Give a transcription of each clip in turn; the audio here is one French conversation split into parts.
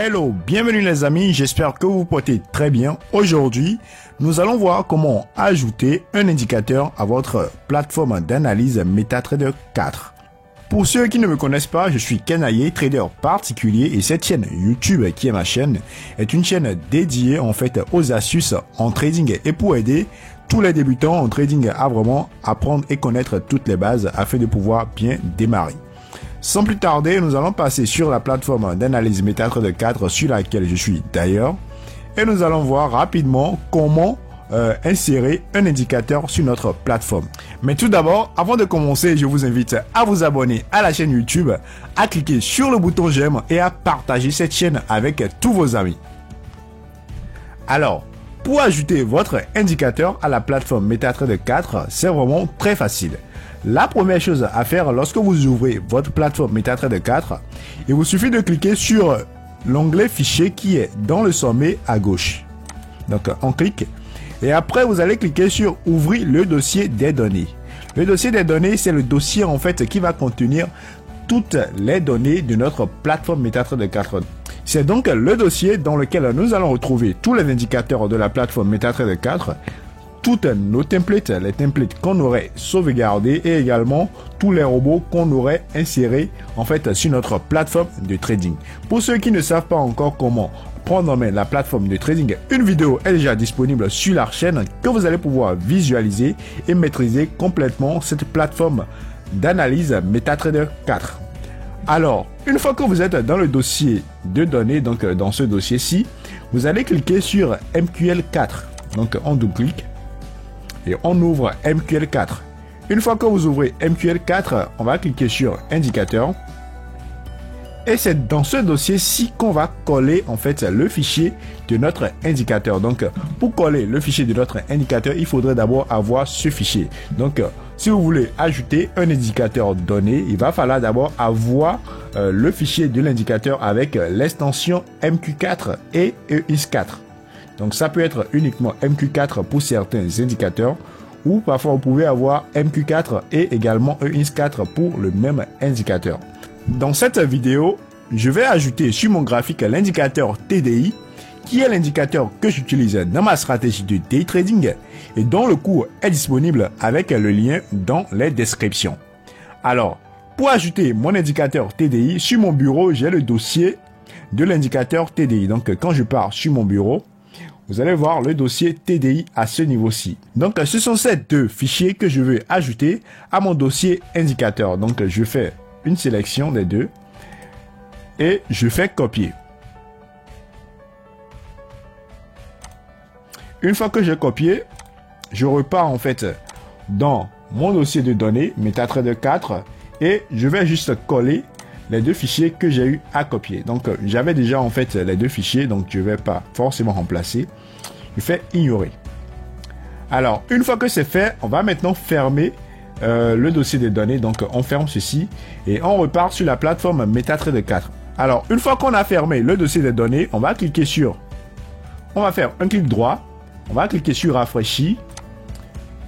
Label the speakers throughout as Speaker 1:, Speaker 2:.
Speaker 1: Hello, bienvenue les amis, j'espère que vous vous portez très bien. Aujourd'hui, nous allons voir comment ajouter un indicateur à votre plateforme d'analyse MetaTrader 4. Pour ceux qui ne me connaissent pas, je suis Kenaye, trader particulier, et cette chaîne YouTube qui est ma chaîne est une chaîne dédiée en fait aux astuces en trading et pour aider tous les débutants en trading à vraiment apprendre et connaître toutes les bases afin de pouvoir bien démarrer. Sans plus tarder, nous allons passer sur la plateforme d'analyse MetaTrader 4 sur laquelle je suis d'ailleurs et nous allons voir rapidement comment insérer un indicateur sur notre plateforme. Mais tout d'abord, avant de commencer, je vous invite à vous abonner à la chaîne YouTube, à cliquer sur le bouton j'aime et à partager cette chaîne avec tous vos amis. Alors, pour ajouter votre indicateur à la plateforme MetaTrader 4, c'est vraiment très facile. La première chose à faire lorsque vous ouvrez votre plateforme MetaTrader 4, il vous suffit de cliquer sur l'onglet fichier qui est dans le sommet à gauche. Donc on clique et après vous allez cliquer sur ouvrir le dossier des données. Le dossier des données, c'est le dossier en fait qui va contenir toutes les données de notre plateforme MetaTrader 4. C'est donc le dossier dans lequel nous allons retrouver tous les indicateurs de la plateforme MetaTrader 4, toutes nos templates, les templates qu'on aurait sauvegardés et également tous les robots qu'on aurait insérés en fait sur notre plateforme de trading. Pour ceux qui ne savent pas encore comment prendre en main la plateforme de trading, une vidéo est déjà disponible sur la chaîne que vous allez pouvoir visualiser et maîtriser complètement cette plateforme d'analyse MetaTrader 4. Alors, une fois que vous êtes dans le dossier de données, donc dans ce dossier-ci, vous allez cliquer sur MQL4. Donc on double-clique et on ouvre MQL4. Une fois que vous ouvrez MQL4, on va cliquer sur indicateur. Et c'est dans ce dossier-ci qu'on va coller en fait le fichier de notre indicateur. Donc pour coller le fichier de notre indicateur, il faudrait d'abord avoir ce fichier. Donc si vous voulez ajouter un indicateur donné, il va falloir d'abord avoir le fichier de l'indicateur avec l'extension MQ4 et EIS4. Donc ça peut être uniquement MQ4 pour certains indicateurs ou parfois vous pouvez avoir MQ4 et également EIS4 pour le même indicateur. Dans cette vidéo, je vais ajouter sur mon graphique l'indicateur TDI qui est l'indicateur que j'utilise dans ma stratégie de day trading et dont le cours est disponible avec le lien dans les descriptions. Alors, pour ajouter mon indicateur TDI, sur mon bureau, j'ai le dossier de l'indicateur TDI. Donc quand je pars sur mon bureau, vous allez voir le dossier TDI à ce niveau-ci. Donc, ce sont ces deux fichiers que je veux ajouter à mon dossier indicateur. Donc, je fais une sélection des deux et je fais copier. Une fois que j'ai copié, je repars en fait dans mon dossier de données MetaTrader 4 et je vais juste coller les deux fichiers que j'ai eu à copier. Donc j'avais déjà en fait les deux fichiers, donc je ne vais pas forcément remplacer. Je fais ignorer. Alors une fois que c'est fait, on va maintenant fermer le dossier de données. Donc on ferme ceci et on repart sur la plateforme MetaTrader 4. Alors une fois qu'on a fermé le dossier de données, on va cliquer sur, on va faire un clic droit, on va cliquer sur rafraîchir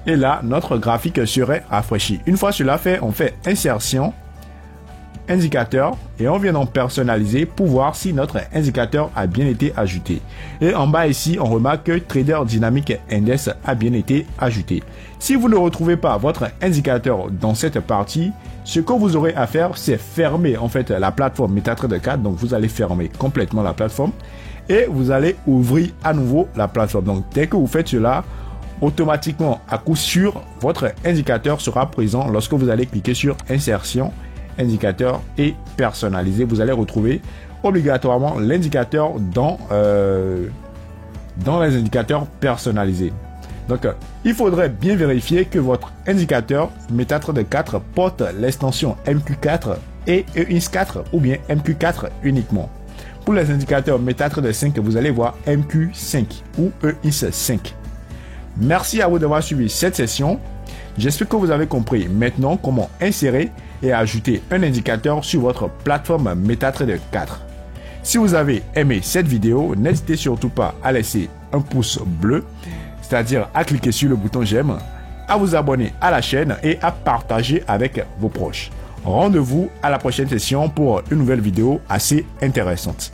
Speaker 1: et là notre graphique serait rafraîchi. Une fois cela fait, on fait insertion, indicateur et on vient donc personnaliser pour voir si notre indicateur a bien été ajouté. Et en bas ici, on remarque que Trader Dynamic Index a bien été ajouté. Si vous ne retrouvez pas votre indicateur dans cette partie, ce que vous aurez à faire, c'est fermer en fait la plateforme MetaTrader 4. Donc vous allez fermer complètement la plateforme et vous allez ouvrir à nouveau la plateforme. Donc dès que vous faites cela, automatiquement à coup sûr, votre indicateur sera présent lorsque vous allez cliquer sur insertion, indicateur et personnalisé. Vous allez retrouver obligatoirement l'indicateur dans les indicateurs personnalisés. Donc il faudrait bien vérifier que votre indicateur MetaTrader 4 porte l'extension MQ4 et EIS4 ou bien MQ4 uniquement. Pour les indicateurs MetaTrader 5, vous allez voir MQ5 ou EIS5. Merci à vous d'avoir suivi cette session. J'espère que vous avez compris maintenant comment insérer et ajouter un indicateur sur votre plateforme MetaTrader 4. Si vous avez aimé cette vidéo, n'hésitez surtout pas à laisser un pouce bleu, c'est-à-dire à cliquer sur le bouton j'aime, à vous abonner à la chaîne et à partager avec vos proches. Rendez-vous à la prochaine session pour une nouvelle vidéo assez intéressante.